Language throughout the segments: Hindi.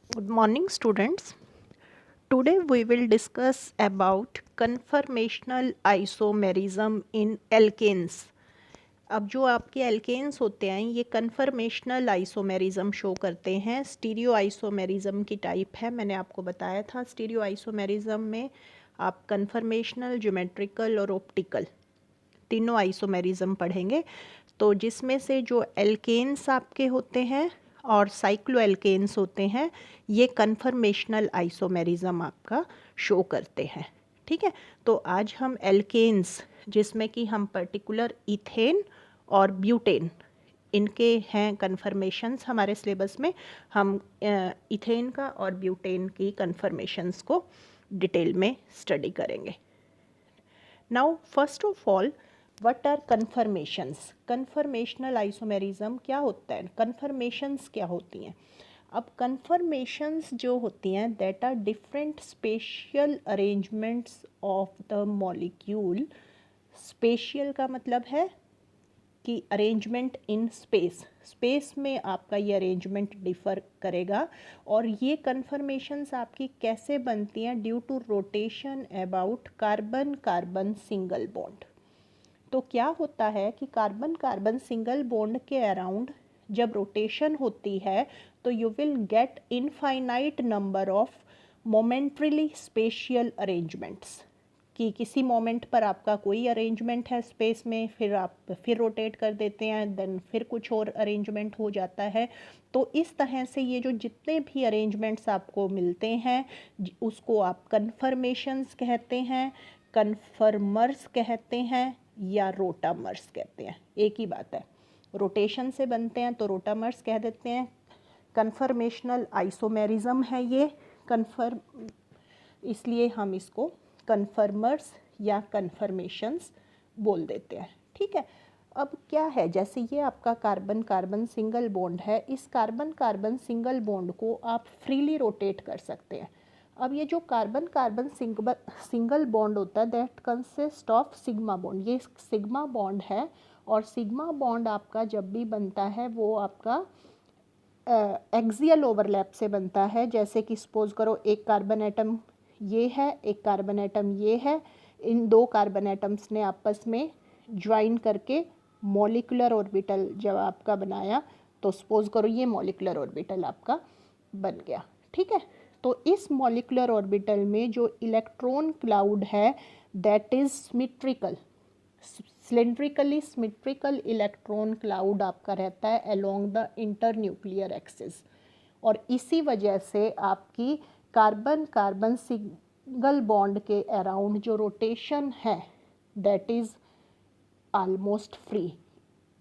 Good morning, students. Today we will discuss about conformational isomerism in alkanes. अब जो आपके एल्केन्स होते हैं ये कन्फर्मेशनल आइसोमेरिज्म शो करते हैं। स्टीरियो आइसोमेरिज्म की टाइप है, मैंने आपको बताया था। स्टीरियो आइसोमेरिज्म में आप कन्फर्मेशनल, ज्योमेट्रिकल और ऑप्टिकल तीनों आइसोमेरिज्म पढ़ेंगे। तो जिसमें से जो एल्केन्स आपके होते हैं और साइक्लो एल्केन्स होते हैं ये कन्फर्मेशनल आइसोमेरिज्म आपका शो करते हैं। ठीक है, तो आज हम एल्केन्स जिसमें कि हम पर्टिकुलर इथेन और ब्यूटेन इनके हैं कन्फर्मेशंस हमारे सिलेबस में, हम इथेन का और ब्यूटेन की कन्फर्मेशंस को डिटेल में स्टडी करेंगे। Now first of all, what are conformations? Conformational isomerism क्या होता है, कन्फर्मेशंस क्या होती हैं? अब कन्फर्मेशंस जो होती हैं that are different spatial arrangements of the molecule. Spatial का मतलब है कि अरेंजमेंट इन स्पेस, स्पेस में आपका ये अरेंजमेंट डिफ़र करेगा। और ये कन्फर्मेशंस आपकी कैसे बनती हैं? Due to rotation about carbon carbon single bond. तो क्या होता है कि कार्बन कार्बन सिंगल बॉन्ड के अराउंड जब रोटेशन होती है तो you will get infinite number of momentarily spatial arrangements, कि किसी मोमेंट पर आपका कोई अरेंजमेंट है स्पेस में, फिर आप फिर रोटेट कर देते हैं, देन फिर कुछ और अरेंजमेंट हो जाता है। तो इस तरह से ये जो जितने भी अरेंजमेंट्स आपको मिलते हैं उसको आप कन्फर्मेशंस कहते हैं, कन्फर्मर्स कहते हैं या रोटामर्स कहते हैं। एक ही बात है, रोटेशन से बनते हैं तो रोटामर्स कह देते हैं। कन्फर्मेशनल आइसोमेरिज्म है ये कन्फर्म, इसलिए हम इसको कन्फर्मर्स या कन्फर्मेशंस बोल देते हैं। ठीक है, अब क्या है, जैसे ये आपका कार्बन कार्बन सिंगल बॉन्ड है, इस कार्बन कार्बन सिंगल बॉन्ड को आप फ्रीली रोटेट कर सकते हैं। अब ये जो कार्बन कार्बन सिंगल बॉन्ड होता है that consist of sigma bond, ये सिग्मा बॉन्ड है। और सिग्मा बॉन्ड आपका जब भी बनता है वो आपका एक्सियल ओवरलैप से बनता है। जैसे कि सपोज करो एक कार्बन एटम ये है, एक कार्बन एटम ये है, इन दो कार्बन एटम्स ने आपस में ज्वाइन करके मॉलिक्यूलर ऑर्बिटल जब आपका बनाया तो सपोज करो ये मॉलिक्यूलर ऑर्बिटल आपका बन गया। ठीक है, तो इस मॉलिक्यूलर ऑर्बिटल में जो इलेक्ट्रॉन क्लाउड है that is symmetrical, cylindrically symmetrical electron cloud आपका रहता है अलोंग द इंटरन्यूक्लियर एक्सिस। और इसी वजह से आपकी कार्बन कार्बन सिंगल बॉन्ड के अराउंड जो रोटेशन है दैट इज़ ऑलमोस्ट फ्री।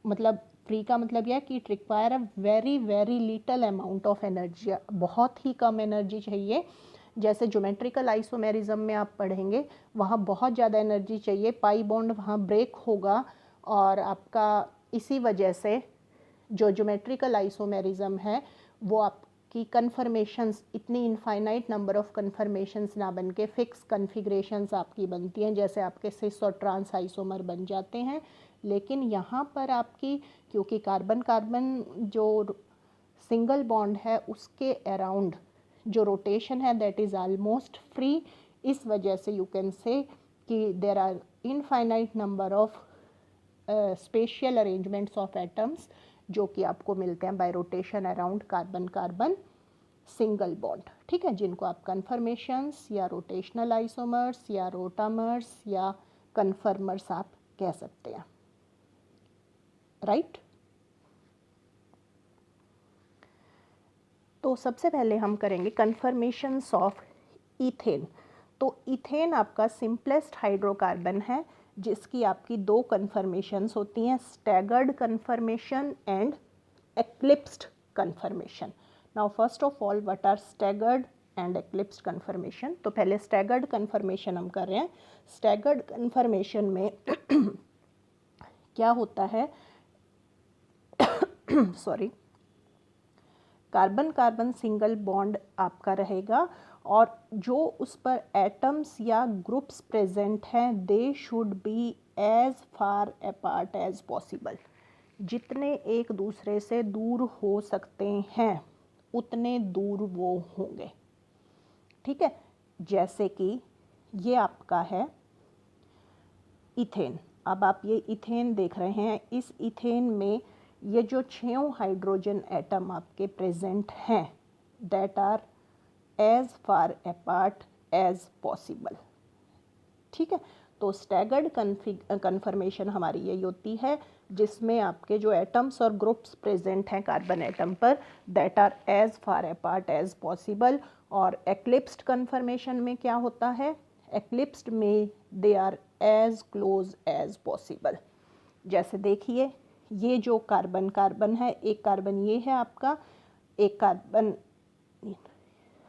मतलब फ्री का मतलब यह है कि it require a very very little amount of energy, बहुत ही कम एनर्जी चाहिए। जैसे ज्योमेट्रिकल आइसोमेरिज्म में आप पढ़ेंगे वहाँ बहुत ज़्यादा एनर्जी चाहिए, पाई बॉन्ड वहाँ ब्रेक होगा और आपका इसी वजह से जो ज्योमेट्रिकल आइसोमेरिज्म है वो आपकी कन्फर्मेशंस इतनी इनफाइनाइट नंबर ऑफ कन्फर्मेशंस ना बन के फिक्स कन्फिग्रेशंस आपकी बनती हैं, जैसे आपके सिस और ट्रांस आइसोमर बन जाते हैं। लेकिन यहाँ पर आपकी क्योंकि कार्बन कार्बन जो सिंगल बॉन्ड है उसके अराउंड जो रोटेशन है दैट इज़ ऑलमोस्ट फ्री, इस वजह से यू कैन से कि there are infinite number of spatial arrangements of atoms जो कि आपको मिलते हैं by rotation around carbon carbon single bond. ठीक है, जिनको आप कन्फर्मेशंस या रोटेशनल आइसोमर्स या रोटामर्स या कन्फर्मर्स आप कह सकते हैं। राइट तो सबसे पहले हम करेंगे कन्फर्मेशंस ऑफ इथेन। तो इथेन आपका सिंपलेस्ट हाइड्रोकार्बन है जिसकी आपकी दो कन्फर्मेशंस होती हैं, staggered conformation and eclipsed conformation. Now first of all what are staggered and eclipsed conformation? तो पहले स्टैगर्ड कन्फर्मेशन हम कर रहे हैं। स्टैगर्ड कन्फर्मेशन में क्या होता है sorry, carbon carbon single bond आपका रहेगा और जो उस पर एटम्स या ग्रुप्स प्रेजेंट हैं they should be as far apart as possible, जितने एक दूसरे से दूर हो सकते हैं उतने दूर वो होंगे। ठीक है, जैसे कि ये आपका है इथेन। अब आप ये इथेन देख रहे हैं, इस इथेन में ये जो 6 हाइड्रोजन एटम आपके प्रेजेंट हैं that are as far apart as possible. ठीक है, तो स्टैगर्ड कन्फर्मेशन हमारी यही होती है जिसमें आपके जो एटम्स और ग्रुप्स प्रेजेंट हैं कार्बन एटम पर that are as far apart as possible. और एक्लिप्स्ड कन्फर्मेशन में क्या होता है, एक्लिप्स्ड में they are as close as possible. जैसे देखिए ये जो कार्बन कार्बन है, एक कार्बन ये है आपका, एक कार्बन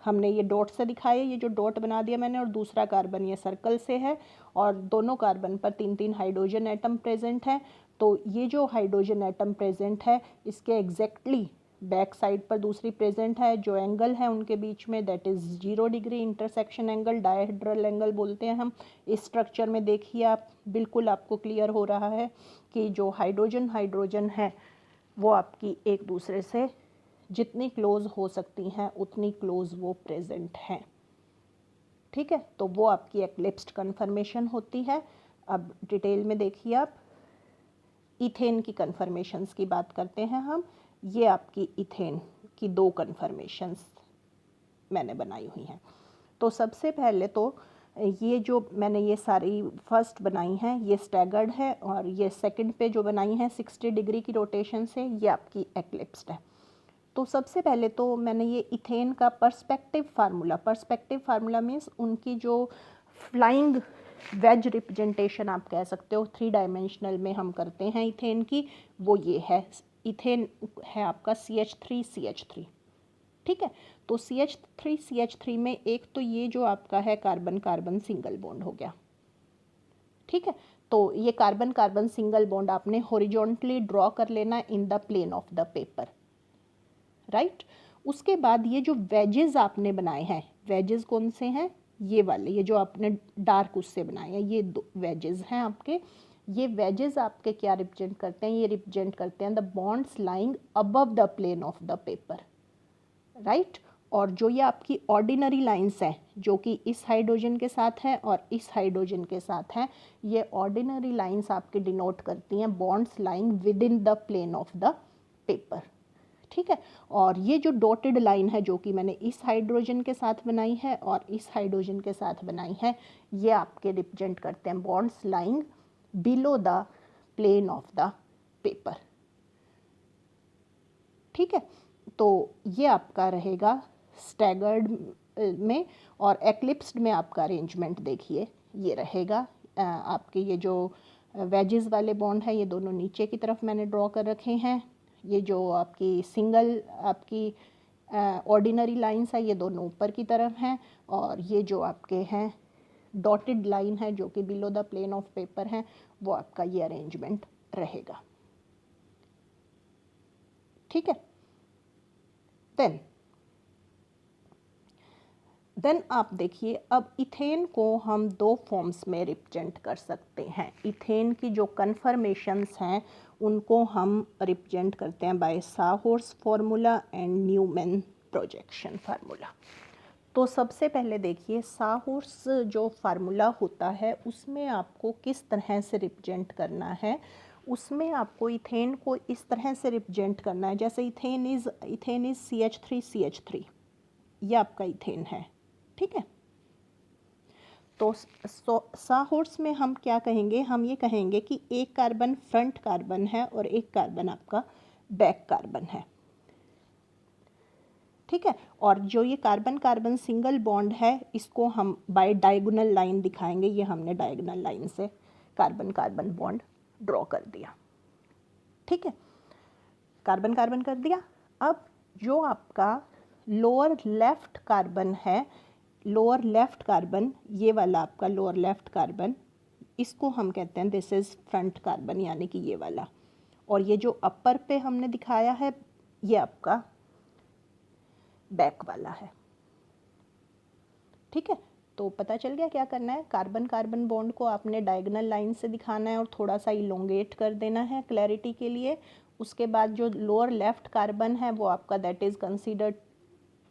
हमने ये डॉट से दिखाया, ये जो डॉट बना दिया मैंने, और दूसरा कार्बन ये सर्कल से है, और दोनों कार्बन पर 3-3 हाइड्रोजन एटम प्रेजेंट हैं। तो ये जो हाइड्रोजन एटम प्रेजेंट है इसके एग्जैक्टली बैक साइड पर दूसरी प्रेजेंट है। जो एंगल है उनके बीच में that is 0 degree intersection angle, dihedral angle बोलते हैं हम। इस स्ट्रक्चर में देखिए आप, बिल्कुल आपको क्लियर हो रहा है कि जो हाइड्रोजन हाइड्रोजन है वो आपकी एक दूसरे से जितनी क्लोज हो सकती हैं उतनी क्लोज वो प्रेजेंट हैं। ठीक है, तो वो आपकी एक्लिप्स्ड कन्फर्मेशन होती है। अब डिटेल में देखिए आप, इथेन की कन्फर्मेशंस की बात करते हैं हम। ये आपकी इथेन की 2 कन्फर्मेशंस मैंने बनाई हुई हैं। तो सबसे पहले तो ये जो मैंने ये सारी फर्स्ट बनाई हैं ये स्टैगर्ड है, और ये सेकंड पे जो बनाई हैं 60 डिग्री की रोटेशन से, ये आपकी एक्लिप्स्ड है। तो सबसे पहले तो मैंने ये इथेन का पर्सपेक्टिव फार्मूला मीन्स उनकी जो फ्लाइंग वेज रिप्रेजेंटेशन आप कह सकते हो, 3 डायमेंशनल में हम करते हैं इथेन की, वो ये है। इथेन है आपका CH3CH3। ठीक है, तो CH3CH3 में एक तो ये जो आपका है कार्बन कार्बन सिंगल बॉन्ड हो गया। ठीक है, तो ये कार्बन कार्बन सिंगल बॉन्ड आपने हॉरिजॉन्टली ड्रॉ कर लेना in the plane of the paper, right. उसके बाद ये जो वेजेस आपने बनाए हैं, वेजेस कौन से हैं, ये वाले, ये जो आपने डार्क उससे बनाए हैं, ये 2 वेजेस हैं आपके। ये वेजेस आपके क्या रिप्रेजेंट करते हैं, ये रिप्रेजेंट करते हैं the bonds lying above the plane of the paper, right. और जो ये आपकी ऑर्डिनरी लाइंस हैं जो कि इस हाइड्रोजन के साथ हैं और इस हाइड्रोजन के साथ हैं, ये ऑर्डिनरी लाइंस आपके डिनोट करती हैं bonds lying within the plane of the paper. ठीक है, और ये जो डॉटेड लाइन है जो कि मैंने इस हाइड्रोजन के साथ बनाई है और इस हाइड्रोजन के साथ बनाई है, ये आपके रिप्रेजेंट करते हैं bonds lying below the plane of the paper. ठीक है, तो ये आपका रहेगा स्टैगर्ड में, और एक्लिप्स्ड में आपका अरेंजमेंट देखिए ये रहेगा। आपके ये जो वेजेस वाले बॉन्ड है ये दोनों नीचे की तरफ मैंने ड्रॉ कर रखे हैं। ये जो आपकी सिंगल आपकी ऑर्डिनरी लाइंस है ये दोनों ऊपर की तरफ हैं, और ये जो आपके हैं डॉटेड लाइन है जो कि below the plane of paper है, वो आपका ये अरेंजमेंट रहेगा। ठीक है, देन आप देखिए, अब इथेन को हम 2 फॉर्म्स में रिप्रेजेंट कर सकते हैं। इथेन की जो कन्फर्मेशंस हैं उनको हम रिप्रेजेंट करते हैं by sawhorse formula and Newman projection formula. तो सबसे पहले देखिए साहोर्स जो फार्मूला होता है उसमें आपको किस तरह से रिप्रेजेंट करना है। उसमें आपको इथेन को इस तरह से रिप्रेजेंट करना है, जैसे इथेन इज़ CH3CH3, ये आपका इथेन है। ठीक है, तो साहोर्स में हम क्या कहेंगे, हम ये कहेंगे कि एक कार्बन फ्रंट कार्बन है और एक कार्बन आपका बैक कार्बन है। ठीक है, और जो ये कार्बन कार्बन सिंगल बॉन्ड है इसको हम बाय डायगोनल लाइन दिखाएंगे। ये हमने डायगोनल लाइन से कार्बन कार्बन बॉन्ड ड्रॉ कर दिया। ठीक है, कार्बन कार्बन कर दिया। अब जो आपका लोअर लेफ्ट कार्बन है, लोअर लेफ्ट कार्बन, ये वाला आपका लोअर लेफ्ट कार्बन, इसको हम कहते हैं दिस इज़ फ्रंट कार्बन, यानी कि ये वाला। और ये जो अपर पे हमने दिखाया है ये आपका बैक वाला है। ठीक है, तो पता चल गया क्या करना है। कार्बन कार्बन बॉन्ड को आपने डायगोनल लाइन से दिखाना है और थोड़ा सा इलोंगेट कर देना है क्लैरिटी के लिए। उसके बाद जो लोअर लेफ्ट कार्बन है वो आपका that is considered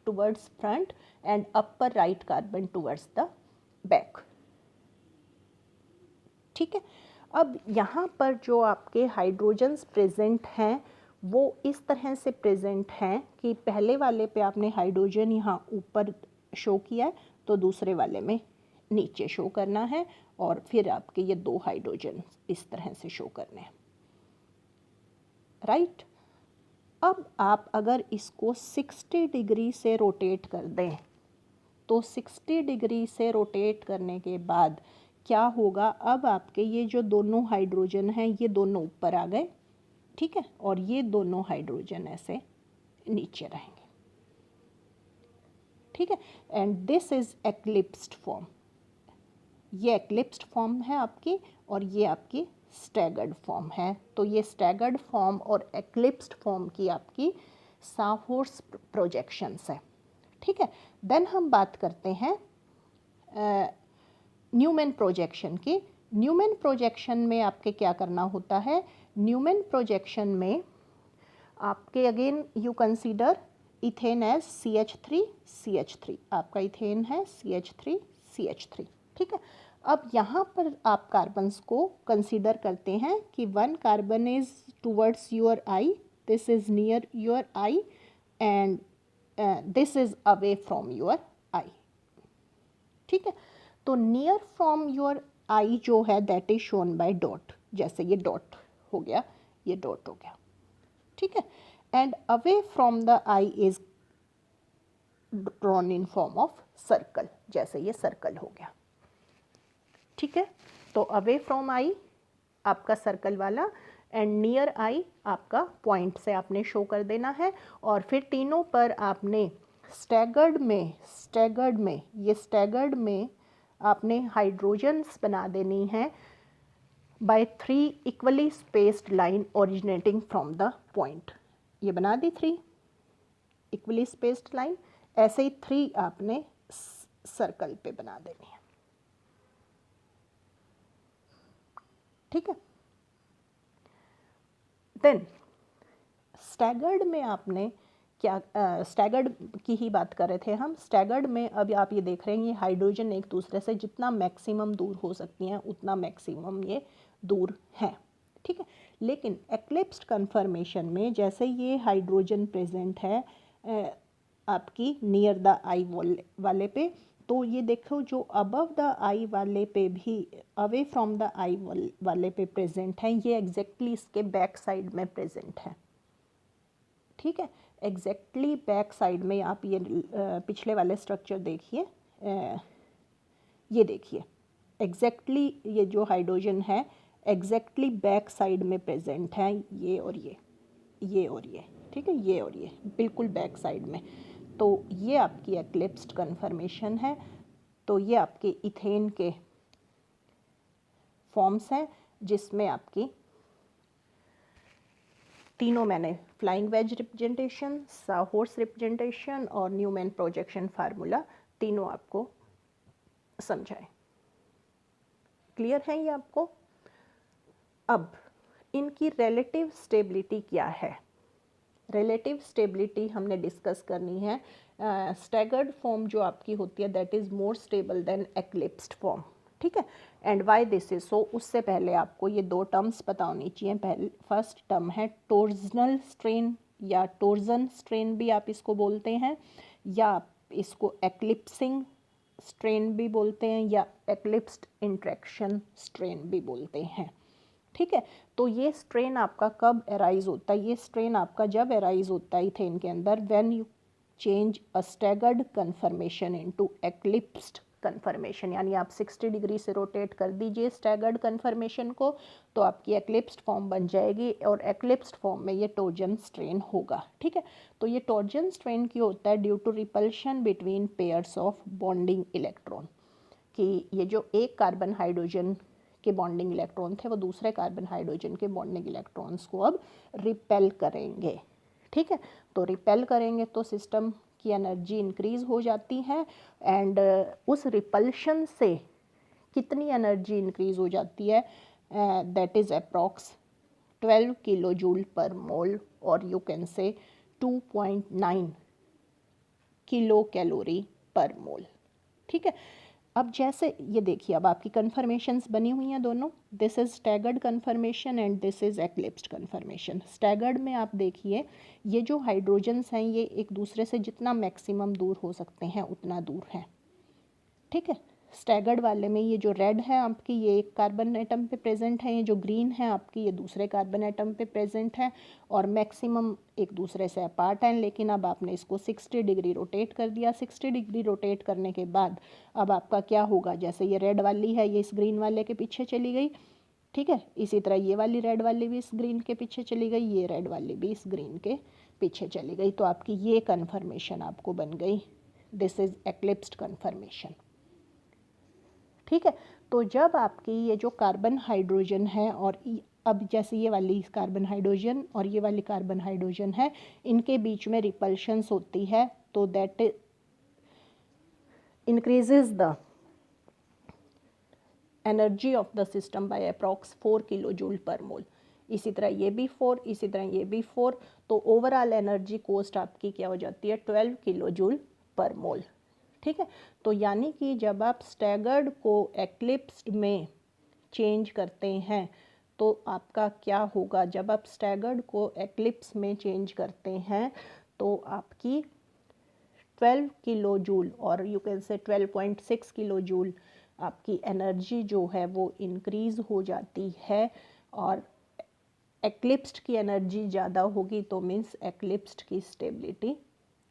towards front and upper right carbon towards the back. ठीक है, अब यहाँ पर जो आपके हाइड्रोजन्स प्रेजेंट हैं वो इस तरह से प्रेजेंट हैं कि पहले वाले पे आपने हाइड्रोजन यहाँ ऊपर शो किया है तो दूसरे वाले में नीचे शो करना है, और फिर आपके ये दो हाइड्रोजन इस तरह से शो करने हैं, राइट। अब आप अगर इसको 60 डिग्री से रोटेट कर दें तो 60 डिग्री से रोटेट करने के बाद क्या होगा, अब आपके ये जो दोनों हाइड्रोजन हैं ये दोनों ऊपर आ गए, ठीक है, और ये दोनों हाइड्रोजन ऐसे नीचे रहेंगे, ठीक है। एंड दिस इज एक्लिप्स्ड फॉर्म, ये एक्लिप्स्ड फॉर्म है आपकी, और ये आपकी स्टैगर्ड फॉर्म है। तो ये स्टैगर्ड फॉर्म और एक्लिप्स्ड फॉर्म की आपकी साहोर्स प्रोजेक्शंस है, ठीक है। देन हम बात करते हैं न्यूमैन प्रोजेक्शन की। न्यूमैन प्रोजेक्शन में आपके क्या करना होता है, न्यूमैन प्रोजेक्शन में आपके again you consider ethane as CH3, आपका इथेन है CH3, ठीक है। अब यहाँ पर आप कार्बन्स को कंसीडर करते हैं कि one carbon is towards your eye, this is near your eye, and this is away from your eye, ठीक है। तो नियर फ्रॉम योर आई जो है that is shown by dot, जैसे ये डॉट हो गया, ये डॉट हो गया, ठीक है। And away from the I is drawn in form of circle, जैसे ये सर्कल हो गया, ठीक है। तो अवे फ्रॉम आई आपका सर्कल वाला, एंड नियर आई आपका पॉइंट से आपने शो कर देना है। और फिर तीनों पर आपने स्टैगर्ड में आपने हाइड्रोजन्स बना देनी है by 3 equally spaced line originating from the point. ये बना दी 3 इक्वली स्पेस्ड लाइन, ऐसे ही 3 आपने सर्कल पे बना देनी है, ठीक है। देन स्टैगर्ड में आपने क्या, स्टैगर्ड की ही बात कर रहे थे हम। स्टैगर्ड में अब आप ये देख रहे हैं ये हाइड्रोजन एक दूसरे से जितना मैक्सिमम दूर हो सकती हैं उतना मैक्सिमम ये दूर हैं, ठीक है। लेकिन एक्लिप्स्ड कन्फर्मेशन में जैसे ये हाइड्रोजन प्रेजेंट है आपकी नियर द आई वाले पे, तो ये देखो जो अबव द आई वाले पे भी अवे फ्रॉम द आई वाले पे प्रेजेंट हैं, ये एग्जैक्टली इसके बैक साइड में प्रेजेंट है, ठीक है। एग्जैक्टली बैक साइड में आप ये पिछले वाले स्ट्रक्चर देखिए, ये देखिए एग्जैक्टली ये जो हाइड्रोजन है एग्जैक्टली बैक साइड में प्रेजेंट है, ये और ये, ठीक है, ये और ये बिल्कुल बैक साइड में। तो ये आपकी एक्लिप्स्ड कन्फर्मेशन है। तो ये आपके इथेन के फॉर्म्स हैं जिसमें आपकी तीनों मैंने फ्लाइंग वेज रिप्रेजेंटेशन, साहोर्स रिप्रेजेंटेशन और न्यूमैन प्रोजेक्शन फार्मूला तीनों आपको समझाए। क्लियर है ये आपको? अब इनकी रिलेटिव स्टेबिलिटी क्या है? रिलेटिव स्टेबिलिटी हमने डिस्कस करनी है। स्टैगर्ड फॉर्म जो आपकी होती है that is more stable than eclipsed form, ठीक है। And why this is so, उससे पहले आपको ये 2 टर्म्स पता होनी चाहिए। पहले फर्स्ट टर्म है टोर्जनल स्ट्रेन या टोर्जन स्ट्रेन भी आप इसको बोलते हैं, या आप इसको एक्लिप्सिंग स्ट्रेन भी बोलते हैं, या एक्लिप्स्ड इंट्रैक्शन स्ट्रेन भी बोलते हैं, ठीक है। तो ये स्ट्रेन आपका कब एराइज होता है? ये स्ट्रेन आपका जब एराइज होता है इथेन के अंदर when you change a staggered conformation into eclipsed conformation, यानी आप 60 डिग्री से रोटेट कर दीजिए स्टैगर्ड कन्फर्मेशन को तो आपकी एक्लिप्स्ड फॉर्म बन जाएगी, और एक्लिप्स्ड फॉर्म में ये टोर्जन स्ट्रेन होगा, ठीक है। तो ये टोर्जन स्ट्रेन क्यों होता है? Due to repulsion between pairs of bonding electron, कि ये जो एक कार्बन हाइड्रोजन के बॉन्डिंग इलेक्ट्रॉन थे वो दूसरे कार्बन हाइड्रोजन के बॉन्डिंग इलेक्ट्रॉन्स को अब रिपेल करेंगे, ठीक है। तो रिपेल करेंगे तो सिस्टम की एनर्जी इंक्रीज हो जाती है, एंड उस रिपल्शन से कितनी एनर्जी इंक्रीज हो जाती है? That is approx 12 kilo joule per mole, और यू कैन से 2.9 किलो कैलोरी पर मोल। ठीक है, अब जैसे ये देखिए, अब आपकी कन्फर्मेशंस बनी हुई हैं दोनों, this is staggered conformation and this is eclipsed conformation. Staggered में आप देखिए ये जो हाइड्रोजन्स हैं ये एक दूसरे से जितना मैक्सिमम दूर हो सकते हैं उतना दूर हैं। ठीक है, स्टैगर्ड वाले में ये जो रेड है आपकी ये एक कार्बन एटम पे प्रेजेंट है, ये जो ग्रीन है आपकी ये दूसरे कार्बन एटम पे प्रेजेंट है और मैक्सिमम एक दूसरे से अपार्ट हैं। लेकिन अब आपने इसको 60 डिग्री रोटेट कर दिया। 60 डिग्री रोटेट करने के बाद अब आपका क्या होगा, जैसे ये रेड वाली है ये इस ग्रीन वाले के पीछे चली गई। ठीक है, इसी तरह ये वाली रेड वाली भी इस ग्रीन के पीछे चली गई, ये रेड वाली भी इस ग्रीन के पीछे चली गई। तो आपकी ये कन्फर्मेशन आपको बन गई, दिस इज़ एक्लिप्स्ड कन्फर्मेशन। ठीक है, तो जब आपकी ये जो कार्बन हाइड्रोजन है और अब जैसे ये वाली कार्बन हाइड्रोजन और ये वाली कार्बन हाइड्रोजन है, इनके बीच में रिपल्शंस होती है, तो that increases the energy of the system by approx 4 kilo joule per mole. इसी तरह ये भी 4, इसी तरह ये भी 4, तो ओवरऑल एनर्जी कॉस्ट आपकी क्या हो जाती है 12 किलो जूल पर मोल। ठीक है, तो यानी कि जब आप स्टैगर्ड को एक्लिप्स्ड में चेंज करते हैं तो आपका क्या होगा, जब आप स्टैगर्ड को एक्लिप्स में चेंज करते हैं तो आपकी 12 किलो जूल और you can say 12.6 kilo joule आपकी एनर्जी जो है वो इंक्रीज़ हो जाती है और एक्लिप्स्ड की एनर्जी ज़्यादा होगी तो मीन्स एक्लिप्स्ड की स्टेबिलिटी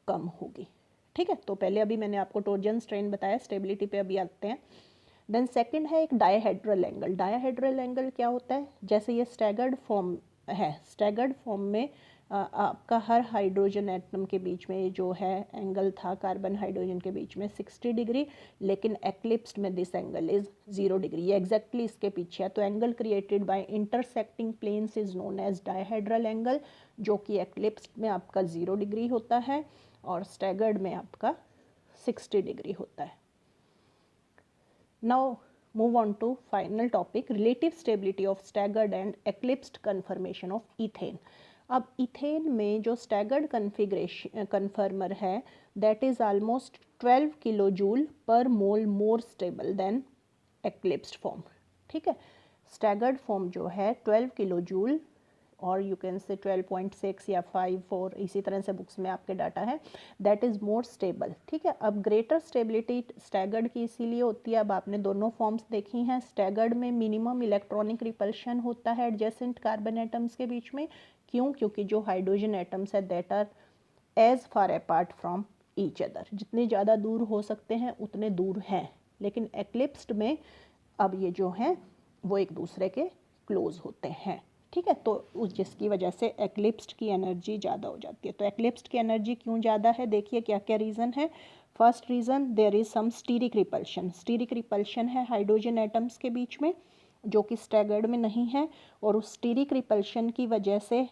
कम होगी। ठीक है, तो पहले अभी मैंने आपको टॉर्जन स्ट्रेन बताया, स्टेबिलिटी पे अभी आते हैं। देन सेकंड है एक डायहेड्रल एंगल। डायहेड्रल एंगल क्या होता है, जैसे ये स्टैगर्ड फॉर्म है, स्टैगर्ड फॉर्म में आपका हर हाइड्रोजन एटम के बीच में जो है एंगल था कार्बन हाइड्रोजन के बीच में 60 डिग्री, लेकिन एक्लिप्स्ड में दिस एंगल इज 0 डिग्री, ये एग्जैक्टली इसके पीछे है। तो angle created by intersecting planes is known as dihedral angle, जो कि एक्लिप्स्ड में आपका 0 डिग्री होता है और स्टैगर्ड में आपका 60 डिग्री होता है। Now move on to final topic, relative stability of staggered and eclipsed conformation of ethane. अब इथेन में जो स्टैगर्ड कन्फिग्रेशन कन्फर्मर है that is almost 12 kilo joule per mole more stable than eclipsed form. ठीक है, स्टैगर्ड फॉर्म जो है 12 किलो जूल और यू कैन से 12.6 या 5 4 इसी तरह से बुक्स में आपके डाटा है, दैट इज़ मोर स्टेबल। ठीक है, अब ग्रेटर स्टेबिलिटी स्टैगर्ड की इसीलिए होती है, अब आपने दोनों फॉर्म्स देखी हैं। स्टैगर्ड में मिनिमम इलेक्ट्रॉनिक रिपल्शन होता है एडजेसेंट कार्बन एटम्स के बीच में, क्यों, क्योंकि जो हाइड्रोजन एटम्स है that are as far apart from each other, जितने ज़्यादा दूर हो सकते हैं उतने दूर हैं। लेकिन एक्लिप्स्ड में अब ये जो हैं वो एक दूसरे के क्लोज होते हैं। ठीक है, तो उस जिसकी वजह से एक्लिप्स्ड की एनर्जी ज़्यादा हो जाती है। तो एक्लिप्स्ड की एनर्जी क्यों ज़्यादा है, देखिए क्या क्या रीज़न है। First reason, there is some steric repulsion. Steric repulsion है हाइड्रोजन एटम्स के बीच में जो कि स्टैगर्ड में नहीं है, और उस स्टीरिक रिपल्शन की वजह से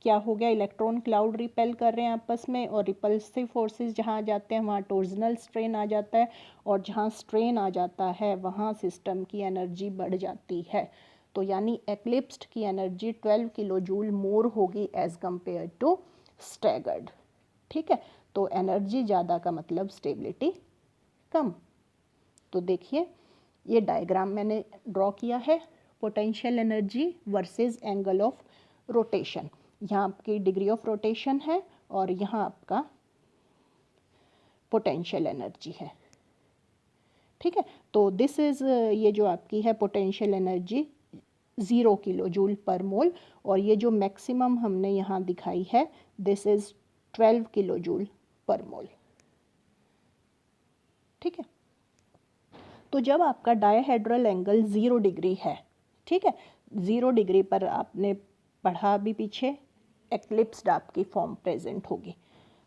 क्या हो गया, इलेक्ट्रॉन क्लाउड रिपेल कर रहे हैं आपस में, और रिपल्सिव फोर्सेस जहाँ जाते हैं वहाँ टॉर्जनल स्ट्रेन आ जाता है, और जहाँ स्ट्रेन आ जाता है वहाँ सिस्टम की एनर्जी बढ़ जाती है। तो यानी एक्लिप्स्ड की एनर्जी 12 किलो जूल मोर होगी एज कंपेयर टू स्टैगर्ड। ठीक है, तो एनर्जी ज़्यादा का मतलब स्टेबिलिटी कम। तो देखिए ये डायग्राम मैंने ड्रॉ किया है, potential energy versus angle of rotation. यहाँ आपकी डिग्री ऑफ रोटेशन है और यहाँ आपका पोटेंशियल एनर्जी है। ठीक है, तो दिस इज़ ये जो आपकी है potential energy 0 kilo joule per mole, और ये जो मैक्सिमम हमने यहाँ दिखाई है this is 12 kilo joule per मोल। ठीक है, तो जब आपका डायहेड्रल एंगल 0 डिग्री है, ठीक है, 0 डिग्री पर आपने पढ़ा भी पीछे, एक्लिप्स्ड आपकी फॉर्म प्रेजेंट होगी।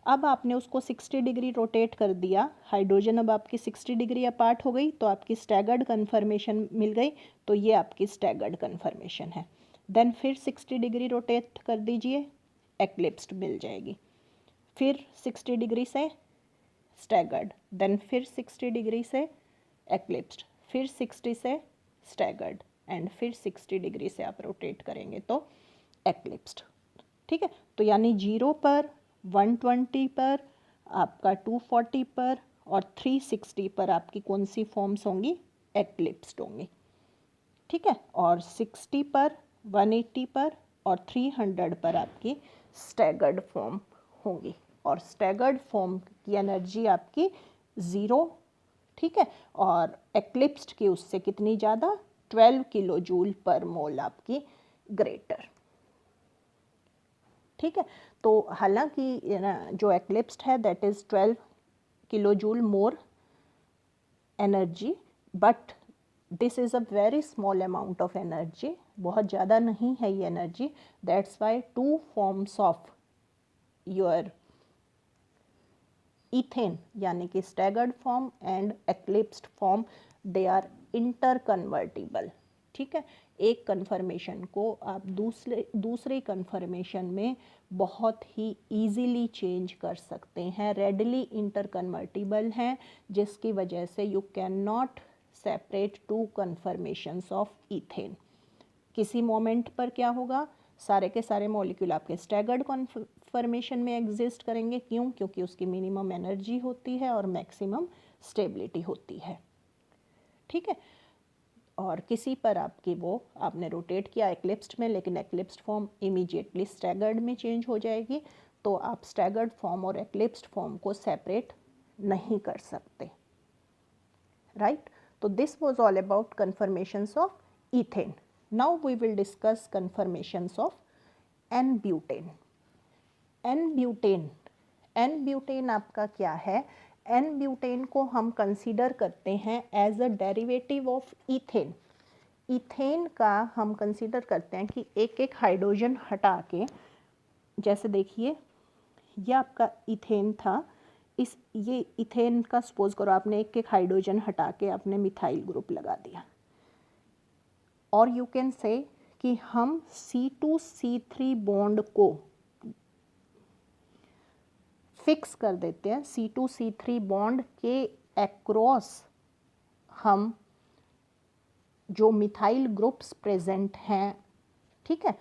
अब आपने उसको 60 डिग्री रोटेट कर दिया, हाइड्रोजन अब आपकी 60 डिग्री अपार्ट हो गई, तो आपकी स्टैगर्ड कन्फर्मेशन मिल गई, तो ये आपकी स्टैगर्ड कन्फर्मेशन है। देन फिर 60 डिग्री रोटेट कर दीजिए, एक्लिप्स्ड मिल जाएगी। फिर 60 डिग्री से स्टैगर्ड, देन फिर 60 डिग्री से एक्लिप्स्ड, फिर 60 से स्टैगर्ड, एंड फिर 60 डिग्री से आप रोटेट करेंगे तो एक्लिप्स्ड। ठीक है, तो यानी 0 पर, 120 पर, आपका 240 पर और 360 पर आपकी कौन सी फॉर्म्स होंगी, एक्लिप्स्ड होंगी, ठीक है। और 60 पर, 180 पर और 300 पर आपकी स्टैगर्ड फॉर्म होंगी, और स्टैगर्ड फॉर्म की एनर्जी आपकी 0, ठीक है, और एक्लिप्स्ड की उससे कितनी ज़्यादा, 12 किलो जूल पर मोल आपकी ग्रेटर, ठीक है। तो हालांकि जो एक्लिप्स्ड है that is 12 kilo joule more energy, but this is a very small amount of energy, बहुत ज़्यादा नहीं है ये energy, that's why 2 forms of your ethane यानी कि staggered form and eclipsed form they are interconvertible, ठीक है। एक कन्फर्मेशन को आप दूसरे कन्फर्मेशन में बहुत ही ईजीली चेंज कर सकते हैं, रेडली इंटर कन्वर्टिबल हैं, जिसकी वजह से you can not separate 2 conformations of ethane. किसी मोमेंट पर क्या होगा, सारे के सारे मॉलिक्यूल आपके स्टैगर्ड कन्फर्मेशन में एग्जिस्ट करेंगे, क्यों, क्योंकि उसकी मिनिमम एनर्जी होती है और मैक्सिमम स्टेबिलिटी होती है, ठीक है। और किसी पर आपकी वो आपने रोटेट किया एक्लिप्स्ड में, लेकिन एक्लिप्स्ड फॉर्म इमीडिएटली स्टैगर्ड में चेंज हो जाएगी, तो आप स्टैगर्ड फॉर्म और एक्लिप्स्ड फॉर्म को सेपरेट नहीं कर सकते, राइट। तो this was all about conformations of ethane. Now we will discuss conformations of N butane. N butane, N butane आपका क्या है, एन ब्यूटेन को हम कंसीडर करते हैं as a derivative of ethane. Ethane का हम कंसीडर करते हैं कि एक एक हाइड्रोजन हटा के, जैसे देखिए ये आपका ईथेन था, इस ये ईथेन का सपोज करो आपने एक एक हाइड्रोजन हटा के आपने मिथाइल ग्रुप लगा दिया, और यू कैन से कि हम C2C3 बॉन्ड को फिक्स कर देते हैं, C2C3 बॉन्ड के अक्रॉस हम जो मिथाइल ग्रुप्स प्रेजेंट हैं, ठीक है,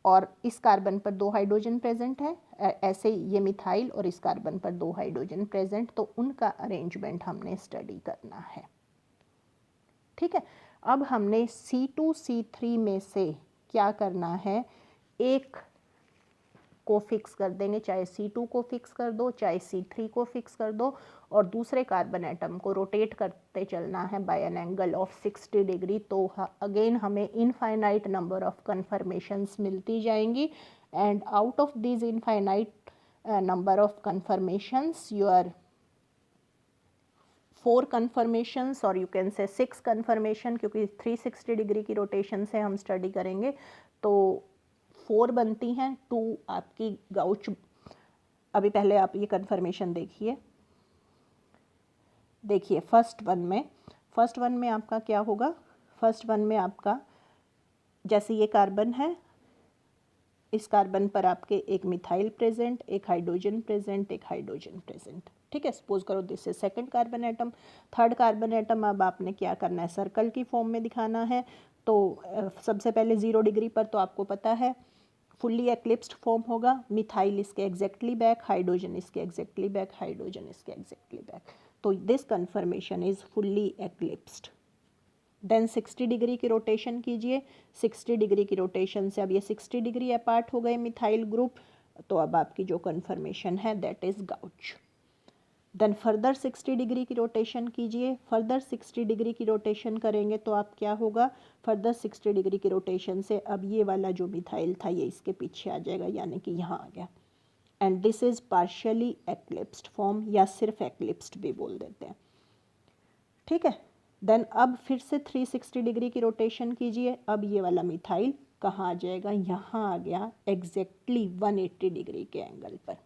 और इस कार्बन पर 2 हाइड्रोजन प्रेजेंट है, ऐसे ये मिथाइल और इस कार्बन पर 2 हाइड्रोजन प्रेजेंट, तो उनका अरेंजमेंट हमने स्टडी करना है, ठीक है। अब हमने C2C3 में से क्या करना है, एक को फिक्स कर देंगे, चाहे C2 को फिक्स कर दो, चाहे C3 को फिक्स कर दो, और दूसरे कार्बन एटम को रोटेट करते चलना है by an angle of 60 degree. तो अगेन हमें इनफाइनाइट नंबर ऑफ कन्फर्मेशंस मिलती जाएंगी, and out of this infinite number of conformations your 4 conformations, और यू कैन से 6 कन्फर्मेशन, क्योंकि 360 डिग्री की रोटेशन से हम स्टडी करेंगे तो 4 बनती हैं, 2 आपकी गाउच। अभी पहले आप ये कन्फर्मेशन देखिए, देखिए फर्स्ट वन में आपका क्या होगा, फर्स्ट वन में आपका जैसे ये कार्बन है, इस कार्बन पर आपके एक मिथाइल प्रेजेंट, एक हाइड्रोजन प्रेजेंट, एक हाइड्रोजन प्रेजेंट, ठीक है। सपोज करो this is second carbon atom, third carbon atom अब आपने क्या करना है, सर्कल की फॉर्म में दिखाना है। तो सबसे पहले 0 डिग्री पर तो आपको पता है फुल्ली एक्लिप्स्ड फॉर्म होगा, मिथाइल इसके एग्जैक्टली बैक, हाइड्रोजन इसके एग्जैक्टली बैक, हाइड्रोजन इसके एग्जैक्टली बैक, तो this conformation is fully eclipsed. Then 60 degree की रोटेशन कीजिए, 60 डिग्री की रोटेशन से अब ये 60 डिग्री अपार्ट हो गए मिथाइल ग्रुप, तो अब आपकी जो कन्फर्मेशन है that is gauche. Then further 60 degree की रोटेशन कीजिए, फर्दर 60 डिग्री की रोटेशन करेंगे तो आप क्या होगा, फर्दर 60 डिग्री की रोटेशन से अब ये वाला जो मिथाइल था ये इसके पीछे आ जाएगा, यानी कि यहाँ आ गया, and this is partially eclipsed form, या सिर्फ एक्लिप्स्ड भी बोल देते हैं, ठीक है। देन अब फिर से 360 डिग्री की रोटेशन कीजिए, अब ये वाला मिथाइल कहाँ आ जाएगा, यहाँ आ गया एग्जैक्टली 180 डिग्री के एंगल पर,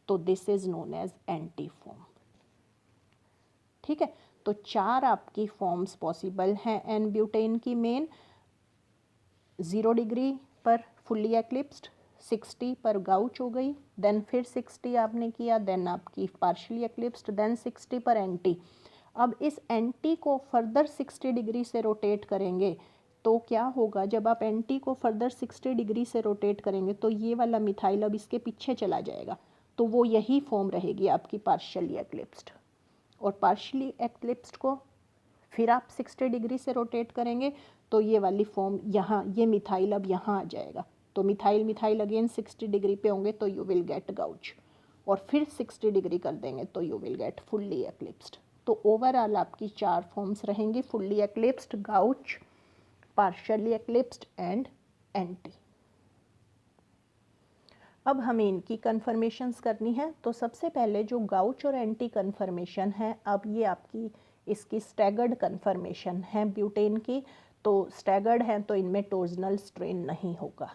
तो this is known as anti form, ठीक है। तो 4 आपकी फॉर्म्स पॉसिबल हैं एन ब्यूटेन की मेन, 0 डिग्री पर फुल्ली एक्लिप्स्ड, 60 पर गाउच हो गई, देन फिर 60 आपने किया, देन आपकी पार्शियली एक्लिप्स्ड, देन 60 पर एंटी। अब इस एंटी को फर्दर 60 डिग्री से रोटेट करेंगे तो क्या होगा, जब आप एंटी को फर्दर 60 डिग्री से रोटेट करेंगे तो ये वाला मिथाइल अब इसके पीछे चला जाएगा, तो वो यही फॉर्म रहेगी आपकी पार्शियली एक्लिप्स्ड। और पार्शियली एक्लिप्स्ड को फिर आप 60 डिग्री से रोटेट करेंगे तो ये वाली फॉर्म यहाँ, ये मिथाइल अब यहाँ आ जाएगा। तो मिथाइल मिथाइल अगेन 60 डिग्री पे होंगे तो यू विल गेट गाउच, और फिर 60 डिग्री कर देंगे तो you will get fully eclipsed. तो ओवरऑल आपकी 4 फॉर्म्स रहेंगी, fully eclipsed, gauche, partially eclipsed and anti. अब हमें इनकी कन्फर्मेशंस करनी है। तो सबसे पहले जो गाउच और एंटी कन्फर्मेशन है, अब ये आपकी इसकी स्टैगर्ड कन्फर्मेशन है ब्यूटेन की। तो स्टैगर्ड है तो इनमें टॉर्जनल स्ट्रेन नहीं होगा।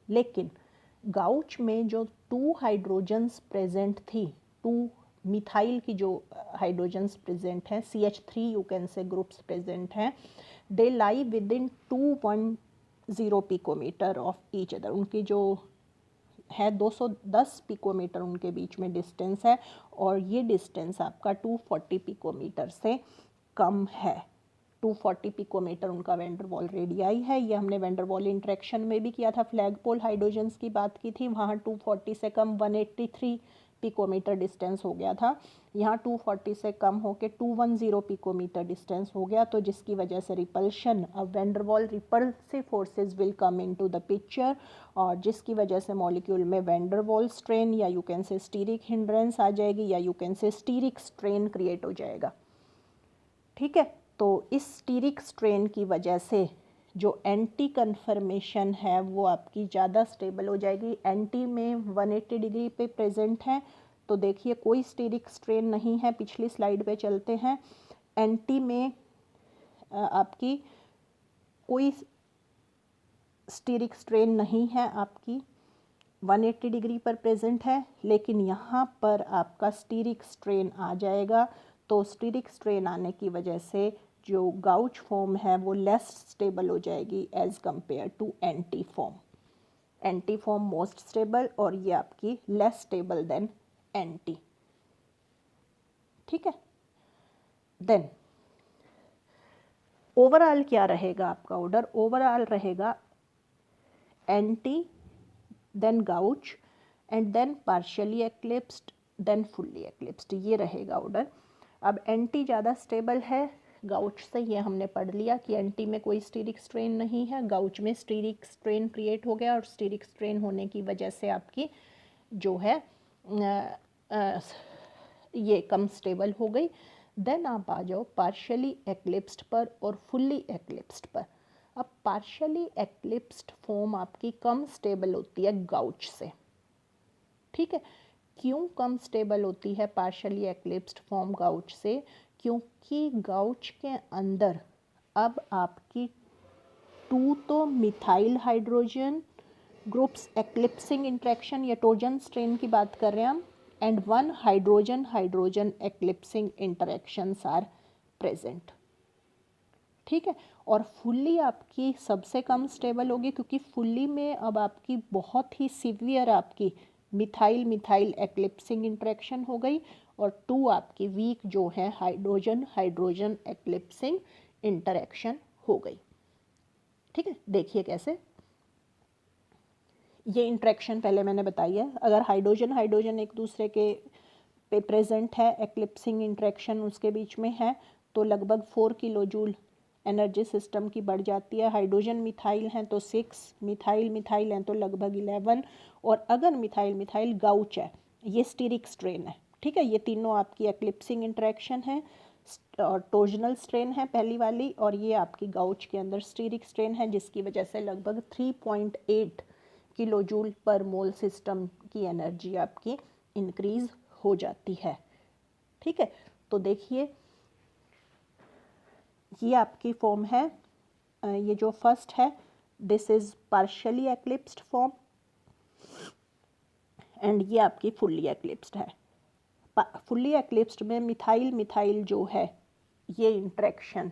लेकिन गाउच में जो 2 हाइड्रोजन्स प्रेजेंट थी, 2 मिथाइल की जो हाइड्रोजन्स प्रेजेंट हैं, CH3 you can say groups present हैं, they lie within 210 picometre of each other. उनकी जो है 210 पिकोमीटर उनके बीच में डिस्टेंस है, और ये डिस्टेंस आपका 240 पिकोमीटर से कम है। 240 पिकोमीटर उनका वैंडरवॉल रेडियाई है। ये हमने वैंडरवॉल इंटरेक्शन में भी किया था, फ्लैगपोल हाइड्रोजन्स की बात की थी, वहाँ 240 से कम 183 पिकोमीटर डिस्टेंस हो गया था। यहाँ 240 से कम होके 210 पिकोमीटर डिस्टेंस हो गया, तो जिसकी वजह से रिपल्शन, अब van der Waals repulsive forces will come into the picture, और जिसकी वजह से मॉलिक्यूल में वैंडरवॉल स्ट्रेन या you can say steric hindrance आ जाएगी, या you can say steric strain create हो जाएगा। ठीक है, तो इस स्टीरिक स्ट्रेन की वजह से जो एंटी कन्फर्मेशन है वो आपकी ज़्यादा स्टेबल हो जाएगी। एंटी में 180 डिग्री पे प्रेजेंट है, तो देखिए कोई स्टीरिक स्ट्रेन नहीं है। पिछली स्लाइड पे चलते हैं। एंटी में आपकी कोई स्टीरिक स्ट्रेन नहीं है, आपकी 180 डिग्री पर प्रेजेंट है, लेकिन यहाँ पर आपका स्टीरिक स्ट्रेन आ जाएगा। तो स्टीरिक स्ट्रेन आने की वजह से जो गाउच फॉर्म है वो लेस स्टेबल हो जाएगी as compare to anti form. Anti form most stable, और ये आपकी लेस स्टेबल देन एंटी। ठीक है, देन ओवरऑल क्या रहेगा आपका ऑर्डर? ओवरऑल रहेगा anti, then gauche, and then partially eclipsed, then fully eclipsed, ये रहेगा ऑर्डर। अब एंटी ज़्यादा स्टेबल है गाउच से, ये हमने पढ़ लिया कि एंटी में कोई स्टीरिक स्ट्रेन नहीं है, गाउच में स्टीरिक स्ट्रेन क्रिएट हो गया, और स्टीरिक स्ट्रेन होने की वजह से आपकी जो है ये कम स्टेबल हो गई। देन आप आ जाओ पार्शियली एक्लिप्स्ड पर और फुल्ली एक्लिप्स्ड पर। अब पार्शियली एक्लिप्स्ड फॉर्म आपकी कम स्टेबल होती है गाउच से। ठीक है, क्यों कम स्टेबल होती है पार्शियली एक्लिप्स्ड फॉर्म गाउच से? क्योंकि गाउच के अंदर अब आपकी 2 तो methyl hydrogen groups eclipsing interaction या टॉर्जन स्ट्रेन की बात कर रहे हैं हम, and 1 hydrogen hydrogen eclipsing interactions are present. ठीक है, और फुल्ली आपकी सबसे कम स्टेबल होगी, क्योंकि फुल्ली में अब आपकी बहुत ही सीवियर आपकी मिथाइल मिथाइल एक्लिप्सिंग इंटरेक्शन हो गई, और 2 आपकी वीक जो है हाइड्रोजन हाइड्रोजन एक्लिप्सिंग इंटरेक्शन हो गई। ठीक है, देखिए कैसे ये इंटरेक्शन पहले मैंने बताई है। अगर हाइड्रोजन हाइड्रोजन एक दूसरे के पे प्रेजेंट है, एक्लिप्सिंग इंटरेक्शन उसके बीच में है, तो लगभग 4 किलो जूल एनर्जी सिस्टम की बढ़ जाती है। हाइड्रोजन मिथाइल हैं तो 6, मिथाइल मिथाइल हैं तो लगभग 11, और अगर मिथाइल मिथाइल गाउच है, ये स्टीरिक स्ट्रेन है। ठीक है, ये तीनों आपकी एक्लिप्सिंग इंटरेक्शन है, और टॉर्जनल स्ट्रेन है पहली वाली, और ये आपकी गाउच के अंदर स्टीरिक स्ट्रेन है, जिसकी वजह से लगभग 3.8 किलो जूल पर मोल सिस्टम की एनर्जी आपकी इंक्रीज हो जाती है। ठीक है, तो देखिए ये आपकी फॉर्म है, ये जो फर्स्ट है this is partially eclipsed form, and ये आपकी फुल्ली एक्लिप्स्ड है। फुल्ली एक्लिप्स्ड में मिथाइल मिथाइल जो है ये इंटरेक्शन,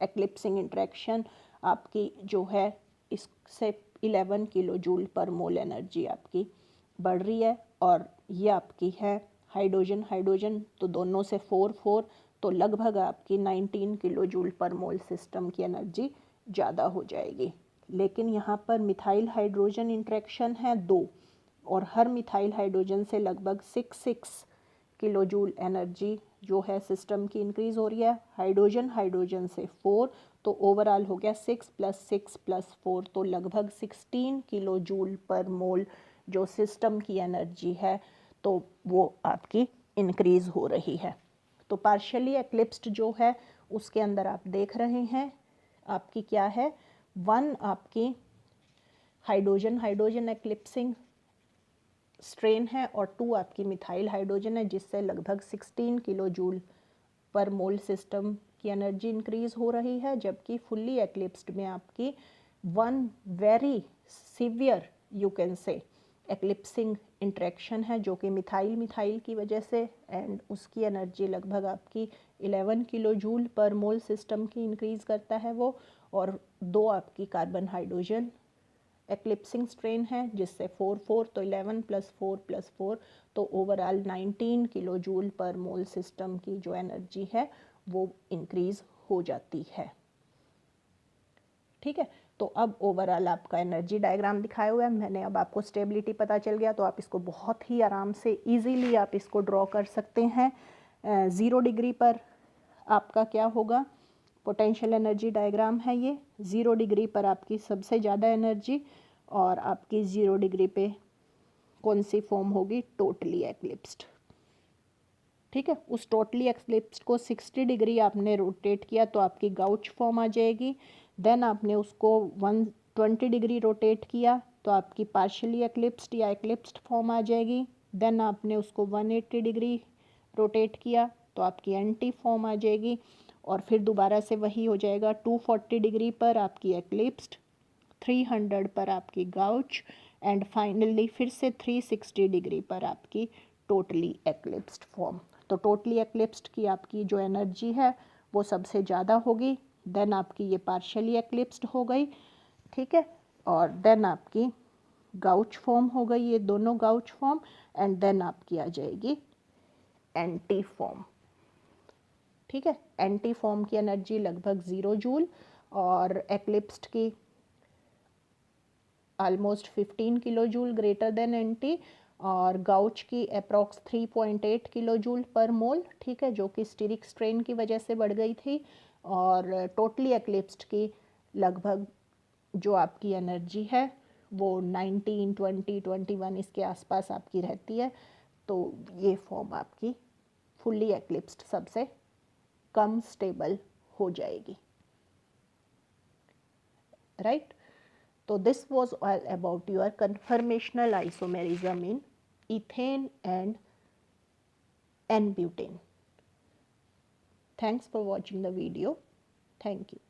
एक्लिप्सिंग इंटरेक्शन आपकी जो है इससे 11 किलो जूल पर मोल एनर्जी आपकी बढ़ रही है, और ये आपकी है हाइड्रोजन हाइड्रोजन, तो दोनों से 4 तो लगभग आपकी 19 किलो जूल पर मोल सिस्टम की एनर्जी ज़्यादा हो जाएगी। लेकिन यहाँ पर मिथाइल हाइड्रोजन इंटरेक्शन है 2, और हर मिथाइल हाइड्रोजन से लगभग 6 किलो जूल एनर्जी जो है सिस्टम की इंक्रीज हो रही है। हाइड्रोजन से 4, तो ओवरऑल हो गया 6 + 6 + 4, तो लगभग 16 किलो जूल पर मोल जो सिस्टम की एनर्जी है तो वो आपकी इंक्रीज हो रही है। तो पार्शियली एक्लिप्स्ड जो है उसके अंदर आप देख रहे हैं आपकी क्या है, 1 आपकी हाइड्रोजन एक्लिप्सिंग स्ट्रेन है और 2 आपकी मिथाइल हाइड्रोजन है, जिससे लगभग 16 किलो जूल पर मोल सिस्टम की एनर्जी इंक्रीज हो रही है। जबकि फुल्ली एक्लिप्स्ड में आपकी 1 वेरी सीवियर यू कैन से एक्लिप्सिंग इंटरेक्शन है जो कि मिथाइल की वजह से, एंड उसकी एनर्जी लगभग आपकी 11 किलो जूल पर मोल सिस्टम की इंक्रीज करता है वो। और 2 आपकी कार्बन हाइड्रोजन एक्लिप्सिंग स्ट्रेन है जिससे 4 तो 11 + 4 + 4, तो ओवरऑल 19 किलो जूल पर मोल सिस्टम की जो एनर्जी है वो इंक्रीज हो जाती है। ठीक है, तो अब ओवरऑल आपका एनर्जी डायग्राम दिखाया हुआ है मैंने। अब आपको स्टेबिलिटी पता चल गया तो आप इसको बहुत ही आराम से इजीली आप इसको ड्रॉ कर सकते हैं। 0 डिग्री पर आपका क्या होगा, पोटेंशियल एनर्जी डायग्राम है ये। 0 डिग्री पर आपकी सबसे ज़्यादा एनर्जी, और आपकी 0 डिग्री पे कौन सी फॉर्म होगी, टोटली एक्लिप्स्ड। ठीक है, उस टोटली एक्लिप्स्ड को 60 डिग्री आपने रोटेट किया तो आपकी गाउच फॉर्म आ जाएगी। देन आपने उसको 120 डिग्री रोटेट किया तो आपकी पार्शियली एक्लिप्स्ड या एक्लिप्स्ड फॉर्म आ जाएगी। देन आपने उसको 180 डिग्री रोटेट किया तो आपकी एंटी फॉर्म आ जाएगी। और फिर दोबारा से वही हो जाएगा, 240 डिग्री पर आपकी एक्लिप्स्ड, 300 पर आपकी गाउच, एंड फाइनली फिर से 360 डिग्री पर आपकी टोटली एक्लिप्स्ड फॉर्म। तो टोटली एक्लिप्स्ड की आपकी जो एनर्जी है वो सबसे ज़्यादा होगी। देन आपकी ये पार्शियली एक्लिप्स्ड हो गई, ठीक है, और देन आपकी गाउच फॉर्म हो गई, ये दोनों गाउच फॉर्म, एंड देन आपकी आ जाएगी एंटी फॉर्म। ठीक है, एंटी फॉर्म की एनर्जी लगभग 0 जूल और एक्लिप्स्ड की almost 15 kilo joule greater than anti, और गाउच की अप्रॉक्स 3.8 किलो जूल पर मोल। ठीक है, जो कि स्टीरिक स्ट्रेन की वजह से बढ़ गई थी। और टोटली एक्लिप्स्ड की लगभग जो आपकी एनर्जी है वो 19, 20, 21 इसके आसपास आपकी रहती है। तो ये फॉर्म आपकी फुल्ली एक्लिप्स्ड सबसे कम स्टेबल हो जाएगी, right. So this was all about your conformational isomerism in ethane and N-butane. Thanks for watching the video. Thank you.